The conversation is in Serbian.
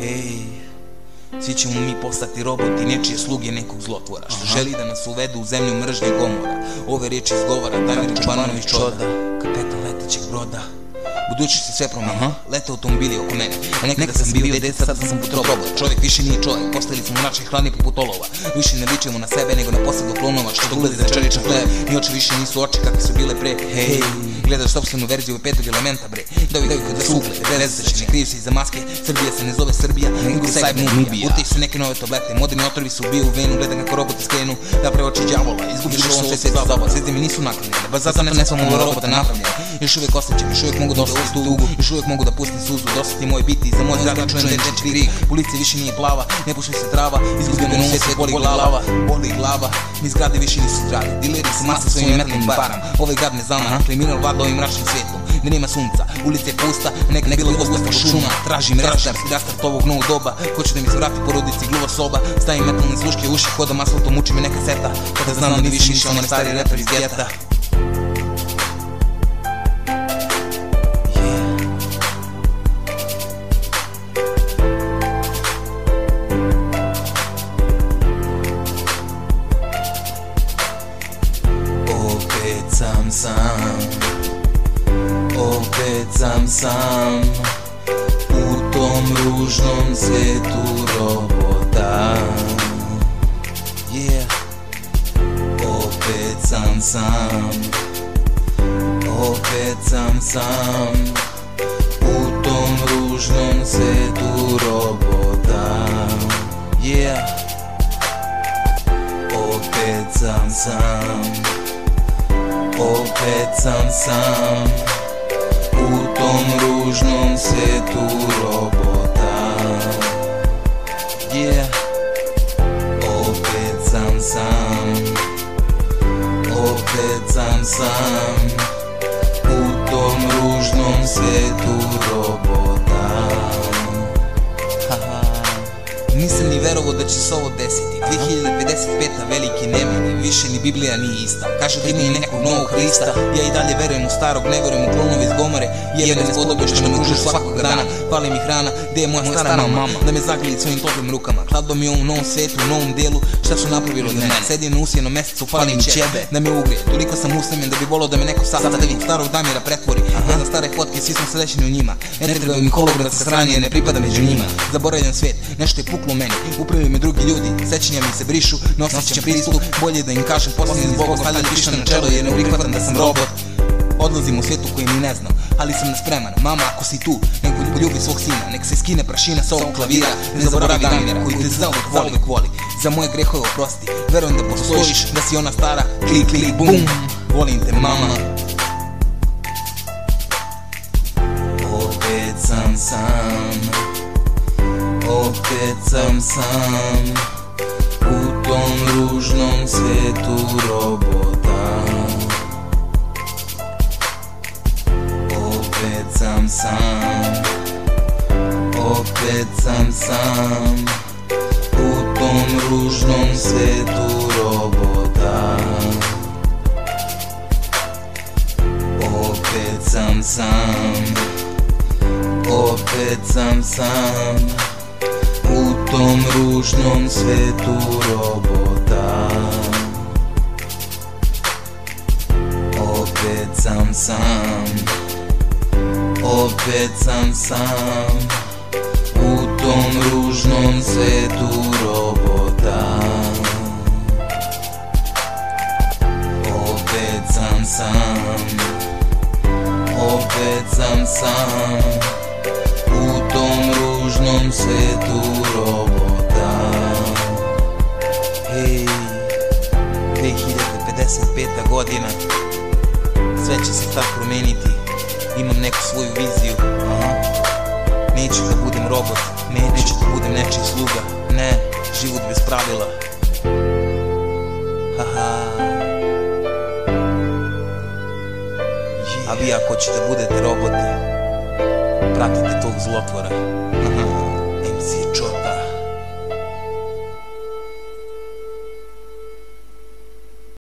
Hej, svi ćemo mi postati roboti, nečije sluge nekog zlotvora, što želi da nas uvede u zemlju mržnje i gomora. Ove riječi izgovara Damir Čobanović Čoda, kapetan letećeg broda. Budućnost je sve promenio, lete automobili oko mene. Nekada sam bio dete, sada sam put robot. Čovjek više nije čovjek, postali smo naši hladni poput olova. Više ne ličimo na sebe nego na posadu klonova što glede za čeličan hleb. Ni oči više nisu oči kakve su bile pre. Hej, gledaš sopstvenu verziju petog elementa bre. Devojke da su uglede, bezrečne, kriju se iza maske. Srbija se ne zove Srbija, nego Cyber Nubija. Utej su neke nove tablete, moderni otrovi se ubiju u venu. Gledam kako roboti skrenu, da preoči đavola. Izgubiš ovom sve sveta za ovo, zvijezde mi nisu naklonjene. Baš zato ne smo ovo robota napravljene. Još uvijek osjećam, još uvijek mogu da osjetim tugu. Još uvijek mogu da pustim suzu, dosati moj biti i za moj zdrav čujem dečji krik. Policija više nije plava, ne puši se trava. Izgubljeno u svijet, boli glava, boli glava. Ni zgrade više nisu zgrade, dileri se masa svojim metalnim baram. Ovaj grad ne zna, kriminal vlada ovim mračnim svijetom. Da nema sunca, ulica je pusta, neka bilo gosta šuma. Tražim restart ovog novog doba. Hoću da mi se vrati porodici gluva soba. Stavim metalne sluške u uši, hodam asfaltom, uči me neka seta. Kada znam da više nišao onaj stari reper iz geta. Opet sam sam u tom ružnom svijetu robota. Opet sam sam, opet sam sam u tom ružnom svijetu robota. Opet sam sam, opet sam sam u tom ružnom svijetu robota. Opet sam sam, opet sam sam u tom ružnom svijetu robota. Nisam ni verovao da će se ovo desiti. 2055. veliki nemeni, više ni Biblija nije ista. Kažu da ima i nekog novog Hrista. Ja i dalje verujem u starog, ne verujem u klonove iz gomore. Jebe ne spodobe što me kruže svakog dana. Fali mi hrana, gde je moja stara mama? Da me zagrli svojim toplim rukama. Hladno mi u ovom novom svetu, u novom delu. Šta su napravili od mene? Sedim na usjenom mesecu, fali mi ćebe da me ugreje. Toliko sam usamljen da bi volao da me neko sastavi. Starog Damira pretvori. Gledam stare fotke, svi smo srećeni u njima. Ne trebaju mi holograd sa strane jer ne pripada među njima. Zaboravljam svet, nešto je puklo meni. Upravljaju me drugi ljudi, sećanja mi se brišu. Ne osjećam pristup, bolje da im kažem posljednji zbog stavljam pišta na čelo jer ne prihvatam da sam robot. Odlazim u svijetu koji ni ne znam, ali sam spreman. Mama, ako si tu, nek poljubi svog sina. Nek se skine prašina sa ovog klavira. Ne zaboravi Damira koji te zauvek voli. Za moje grehove oprosti, verujem da postojiš, da si ona stara. Klik, klik, bum, volim te mama. Opet sam sam, opet sam sam u tom ružnom svijetu robota. Opet sam sam, opet sam sam u tom ružnom svijetu robota. Opet sam sam, opet sam sam u tom ružnom svijetu robota. Opet sam sam, opet sam sam u tom ružnom svijetu robota. Opet sam sam, opet sam sam u tom ružnom svijetu robota. Hej, 2055. godina, sve će se tak promeniti. Imam neku svoju viziju. Neću da budem robot, neću da budem nečiji sluga. Ne, život bez pravila. A vi ako hoćete da budete roboti, pratite tog zlotvora. MC Čoda.